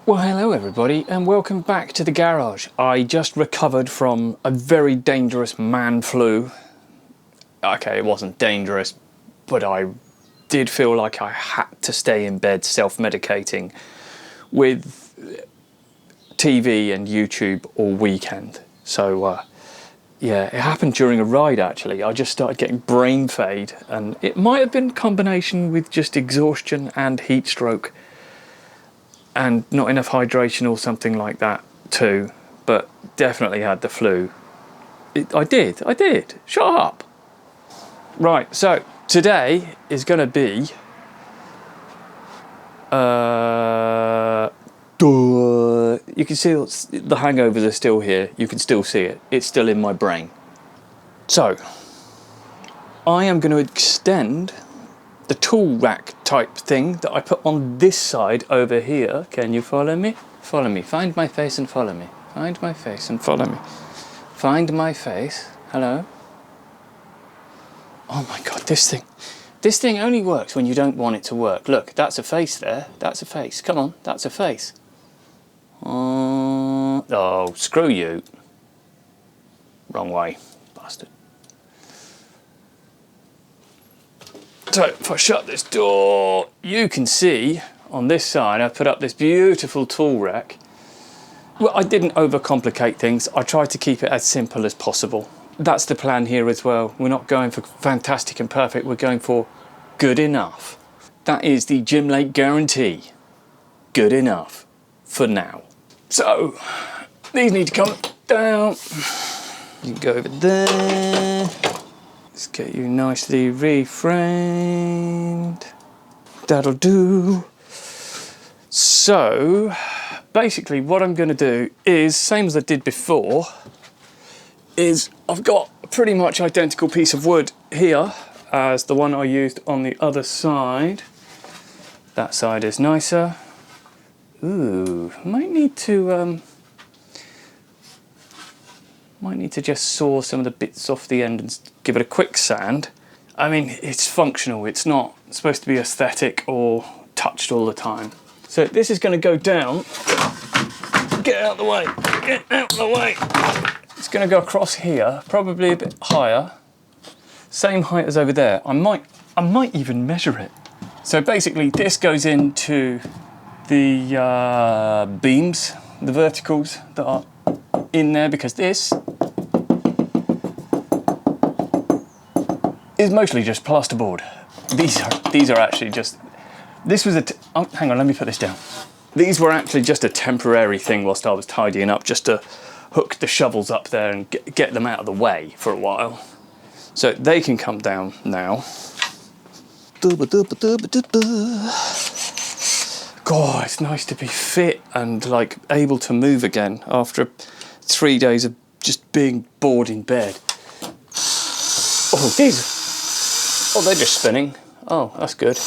Well, hello everybody and welcome back to the garage. I just recovered from a very dangerous man flu. Okay, it wasn't dangerous, but I did feel like I had to stay in bed self-medicating with TV and YouTube all weekend. So yeah, it happened during a ride actually. I just started getting brain fade and it might have been a combination with just exhaustion and heat stroke. And not enough hydration or something like that too, but definitely had the flu. I did. Shut up. Right, so today is going to be you can see the hangovers are still here. You can still see it. It's still in my brain. So I am going to extend the tool rack type thing that I put on this side over here. Can you follow me? Follow me. Find my face and follow me. Find my face and follow me. Find my face. Hello? Oh my God, this thing only works when you don't want it to work. Look, that's a face there. That's a face. Come on, that's a face. Oh, screw you. Wrong way, bastard. So if I shut this door, you can see on this side I put up this beautiful tool rack. Well, I didn't overcomplicate things. I tried to keep it as simple as possible. That's the plan here as well. We're not going for fantastic and perfect. We're going for good enough. That is the Gym Lake guarantee. Good enough for now. So these need to come down. You can go over there. Let's get you nicely reframed. That'll do. So basically what I'm going to do is, same as I did before, is I've got a pretty much identical piece of wood here as the one I used on the other side. That side is nicer. Ooh, might need to just saw some of the bits off the end and give it a quick sand. I mean, it's functional. It's not supposed to be aesthetic or touched all the time. So this is going to go down. Get out of the way. Get out of the way. It's going to go across here, probably a bit higher. Same height as over there. I might even measure it. So basically this goes into the beams, the verticals that are in there, because this is mostly just plasterboard. These are actually just, this was oh, hang on, let me put this down. These were actually just a temporary thing whilst I was tidying up, just to hook the shovels up there and get them out of the way for a while. So they can come down now. God, it's nice to be fit and like able to move again after 3 days of just being bored in bed. Oh, they're just spinning. Oh, that's good.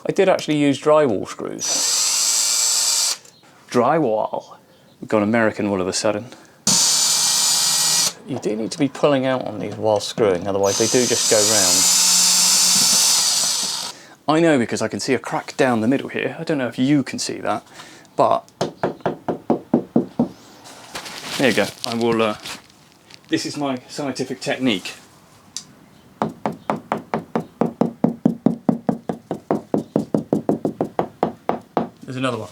I did actually use drywall screws. Drywall. We've gone American all of a sudden. You do need to be pulling out on these while screwing, otherwise they do just go round. I know because I can see a crack down the middle here. I don't know if you can see that, but there you go. I will, this is my scientific technique. There's another one.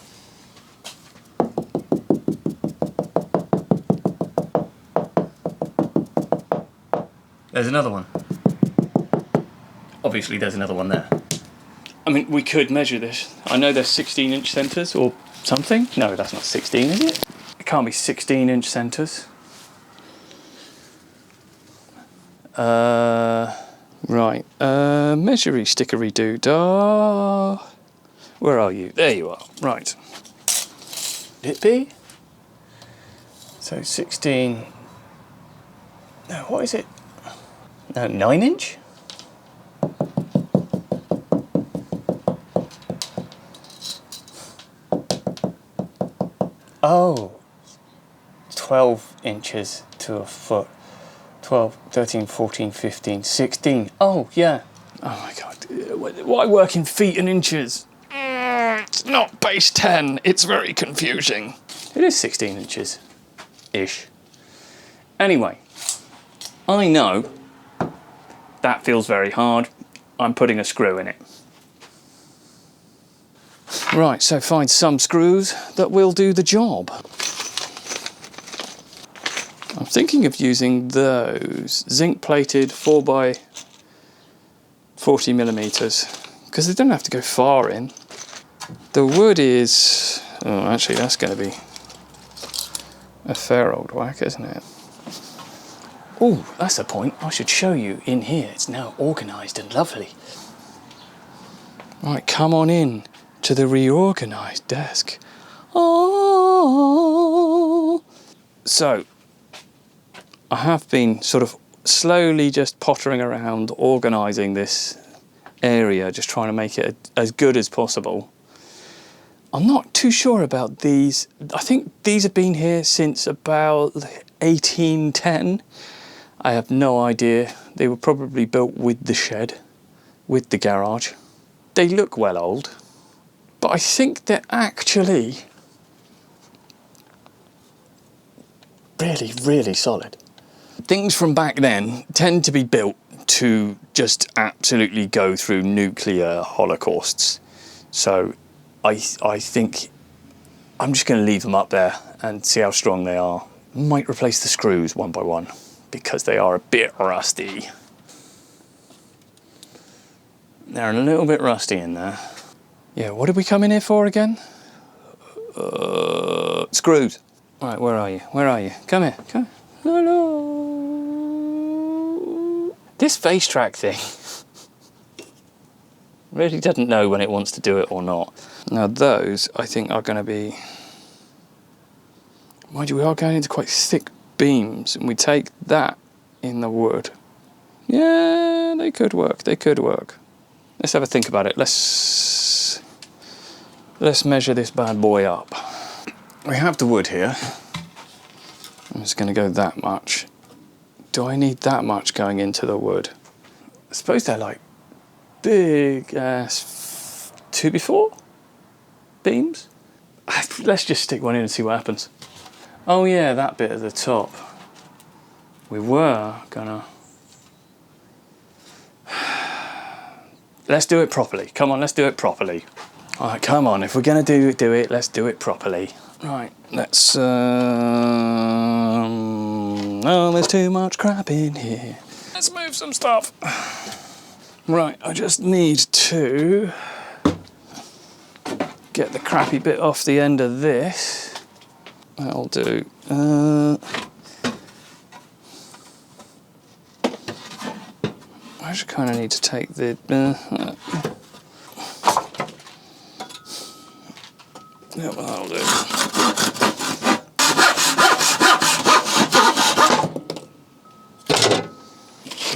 There's another one. Obviously there's another one there. I mean, we could measure this. I know there's 16-inch centres or something. No, that's not 16, is it? It can't be 16-inch centres. Right. Measury stickery doo dah. Where are you? There you are. Right. Would it be? So 16. No, what is it? No, 9-inch? Oh, 12 inches to a foot. 12, 13, 14, 15, 16. Oh, yeah. Oh my God. Why work in feet and inches? not base 10. It's very confusing. It is 16 inches-ish. Anyway, I know that feels very hard. I'm putting a screw in it. Right, so find some screws that will do the job. I'm thinking of using those zinc-plated 4x40 millimeters, because they don't have to go far in. The wood is... oh, actually, that's going to be a fair old whack, isn't it? Oh, that's the point. I should show you in here. It's now organised and lovely. Right, come on in to the reorganised desk. Oh. So, I have been sort of slowly just pottering around, organising this area, just trying to make it as good as possible. I'm not too sure about these. I think these have been here since about 1810. I have no idea. They were probably built with the shed, with the garage. They look well old, but I think they're actually really, really solid. Things from back then tend to be built to just absolutely go through nuclear holocausts. So I think I'm just going to leave them up there and see how strong they are. Might replace the screws one by one because they are a bit rusty. They're a little bit rusty in there. Yeah, what did we come in here for again? Screws. Right, where are you? Where are you? Come here. Come here. Hello. This face track thing really doesn't know when it wants to do it or not. Now those, I think, are going to be... mind you, we are going into quite thick beams, and we take that in the wood. Yeah, they could work. They could work. Let's have a think about it. Let's measure this bad boy up. We have the wood here. I'm just going to go that much. Do I need that much going into the wood? I suppose they're like big 2x4 beams. Let's just stick one in and see what happens. Oh yeah, that bit at the top. We were gonna... let's do it properly. Come on, let's do it properly. All right, come on. If we're gonna do it, let's do it properly. Right, let's... oh, there's too much crap in here. Let's move some stuff. Right, I just need to get the crappy bit off the end of this. That'll do. I just kind of need to take the... yeah, well, that'll do.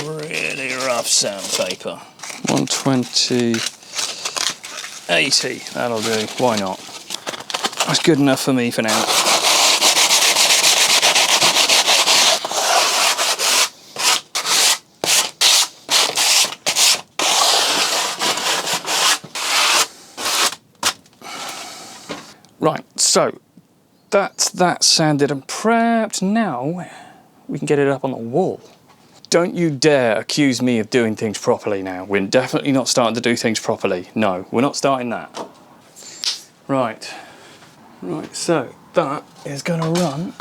Really rough sandpaper. 120, 80, that'll do. Why not? That's good enough for me for now. Right, so that's that sanded and prepped. Now we can get it up on the wall. Don't you dare accuse me of doing things properly now. We're definitely not starting to do things properly. No, we're not starting that. Right, so that is going to run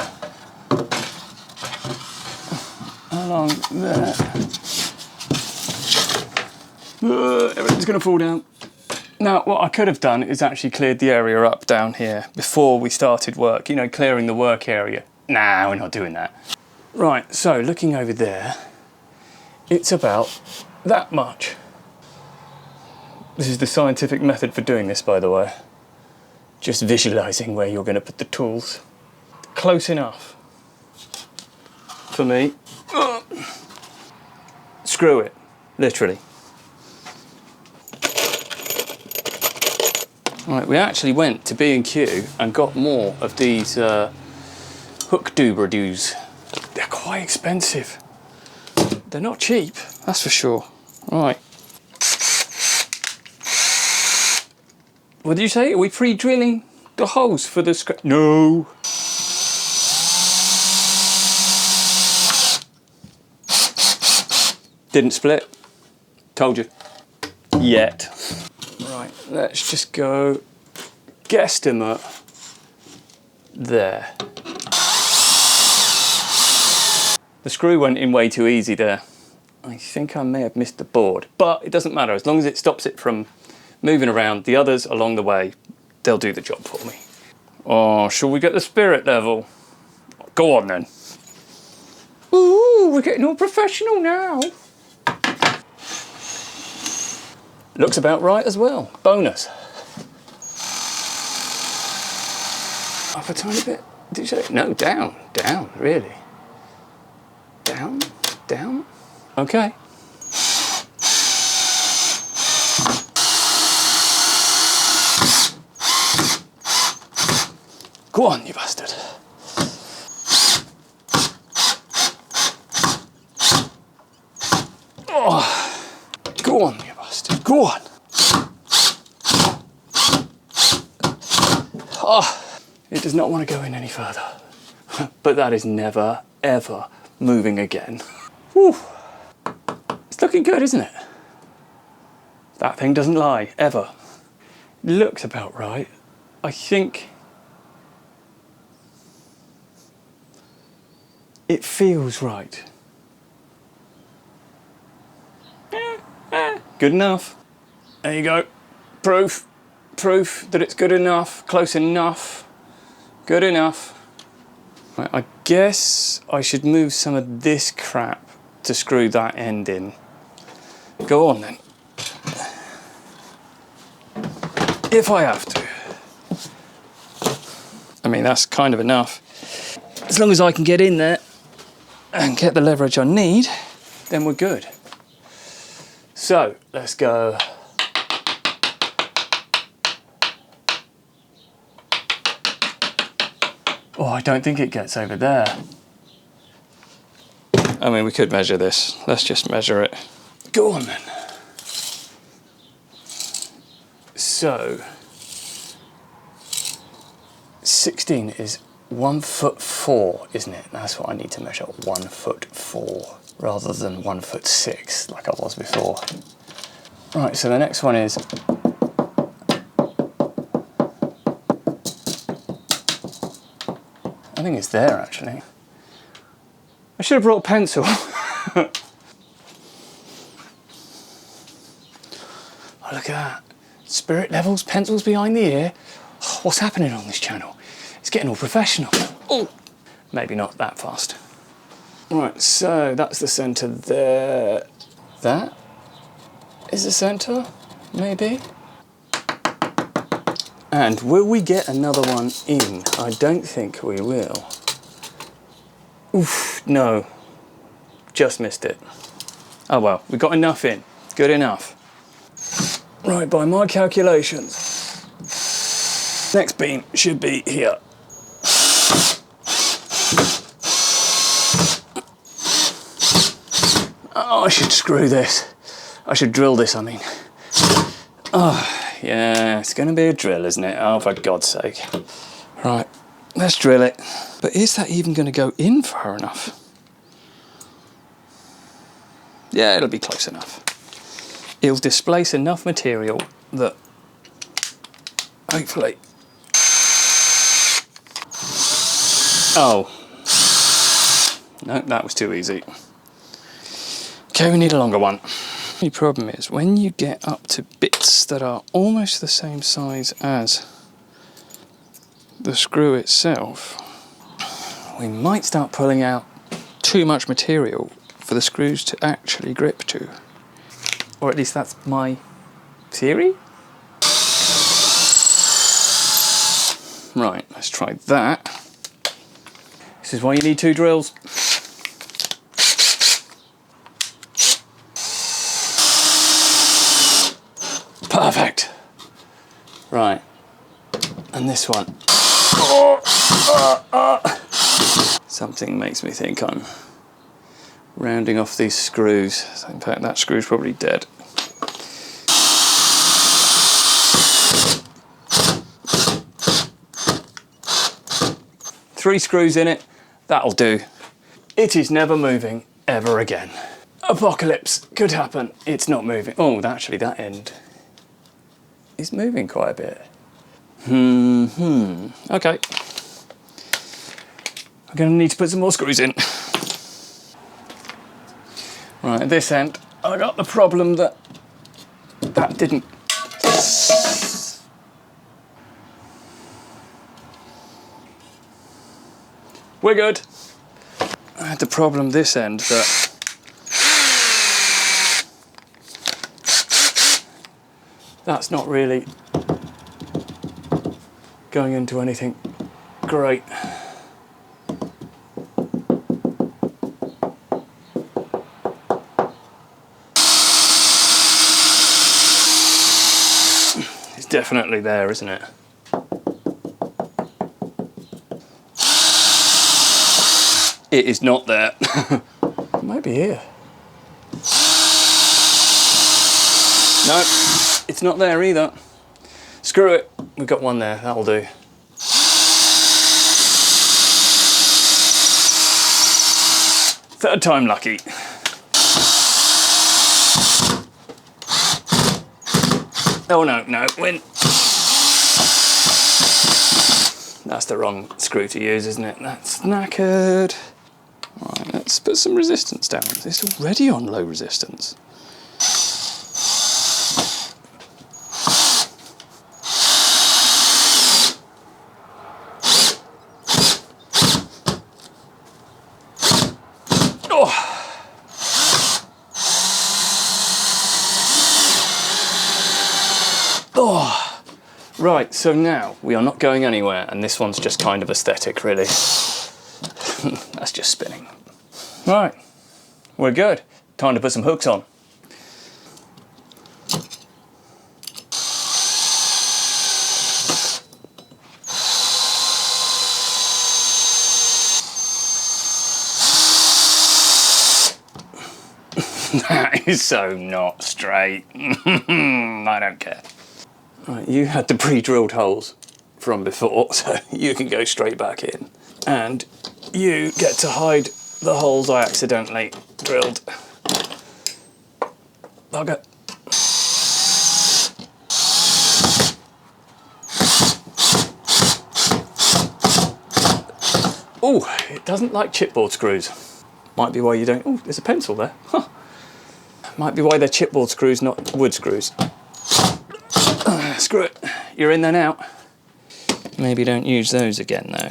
along there. Everything's going to fall down. Now, what I could have done is actually cleared the area up down here before we started work. You know, clearing the work area. Nah, we're not doing that. Right, so looking over there, it's about that much. This is the scientific method for doing this, by the way. Just visualising where you're going to put the tools. Close enough for me. Screw it, literally. Right, we actually went to B&Q and got more of these hook doobra-doos. They're quite expensive. They're not cheap, that's for sure. Right. What did you say? Are we pre-drilling the holes for the screw? No. Didn't split. Told you. Yet. Right, let's just go guesstimate there. The screw went in way too easy there. I think I may have missed the board, but it doesn't matter. As long as it stops it from moving around, the others along the way, they'll do the job for me. Oh, shall we get the spirit level? Go on then. Ooh, we're getting all professional now. Looks about right as well. Bonus. Up a tiny bit. Did you say? No, down. Down, really. Down, down. Okay. Go on, you bastard. Oh, go on, you bastard. Go on. Oh, it does not want to go in any further. But that is never, ever moving again. Whew. It's looking good, isn't it? That thing doesn't lie, ever. Looks about right. I think it feels right. Good enough. There you go. Proof. Proof that it's good enough. Close enough. Good enough. Right, I guess I should move some of this crap to screw that end in. Go on then. If I have to. I mean, that's kind of enough. As long as I can get in there and get the leverage I need, then we're good. So, let's go. Oh, I don't think it gets over there. I mean, we could measure this. Let's just measure it. Go on then. So, 16 is 1'4", isn't it? That's what I need to measure, 1'4", rather than 1'6", like I was before. Right, so the next one is I think it's there, actually. I should have brought a pencil. Oh, look at that. Spirit levels, pencils behind the ear. Oh, what's happening on this channel? It's getting all professional. Oh, maybe not that fast. Right, so that's the centre there. That is the centre, maybe. And will we get another one in? I don't think we will. Oof, no. Just missed it. Oh well, we got enough in. Good enough. Right, by my calculations, next beam should be here. Oh, I should screw this. I should drill this, I mean. Oh. Yeah, it's going to be a drill, isn't it? Oh, for God's sake. Right, let's drill it. But is that even going to go in far enough? Yeah, it'll be close enough. It'll displace enough material that hopefully... Oh. No, that was too easy. Okay, we need a longer one. The only problem is when you get up to bits that are almost the same size as the screw itself, we might start pulling out too much material for the screws to actually grip to. Or at least that's my theory. Right, let's try that. This is why you need 2 drills. Perfect. Right, and this one. Something makes me think I'm rounding off these screws. In fact, that screw's probably dead. 3 screws in it, that'll do. It is never moving ever again. Apocalypse could happen. It's not moving. Oh, actually that end is moving quite a bit. Okay. I'm going to need to put some more screws in. Right, at this end, I got the problem that didn't. We're good. I had the problem this end that that's not really going into anything great. It's definitely there, isn't it? It is not there. It might be here. No, it's not there either. Screw it. We've got one there. That'll do. Third time lucky. Oh no, win. That's the wrong screw to use, isn't it? That's knackered. Right, let's put some resistance down. It's already on low resistance. Oh, right, so now we are not going anywhere, and this one's just kind of aesthetic, really. That's just spinning. Right, we're good. Time to put some hooks on. That is so not straight. I don't care. Right, you had the pre-drilled holes from before, so you can go straight back in. And you get to hide the holes I accidentally drilled. Bugger. Oh, it doesn't like chipboard screws. Might be why you don't... Oh, there's a pencil there. Huh. Might be why they're chipboard screws, not wood screws. Screw it. You're in there now. Maybe don't use those again, though.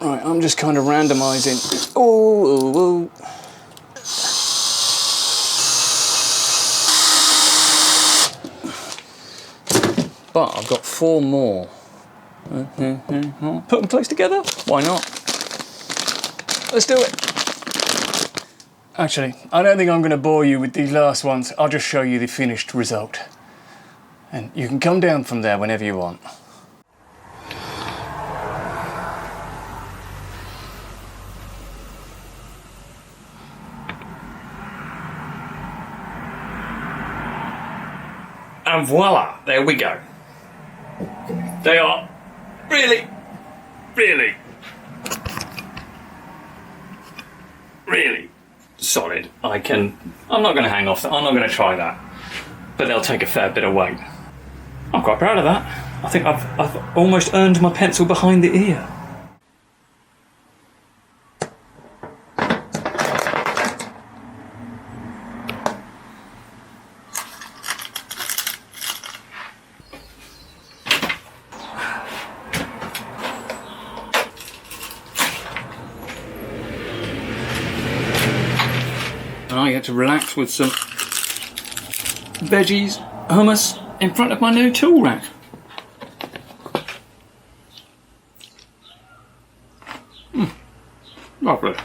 Right, I'm just kind of randomising. Oh. But I've got 4 more. Put them close together? Why not? Let's do it. Actually, I don't think I'm going to bore you with these last ones. I'll just show you the finished result. And you can come down from there whenever you want. And voila, there we go. They are really solid. I'm not going to hang off, I'm not going to try that. But they'll take a fair bit of weight. I'm quite proud of that. I think I've almost earned my pencil behind the ear. And I get to relax with some veggies, hummus, in front of my new tool rack. Lovely.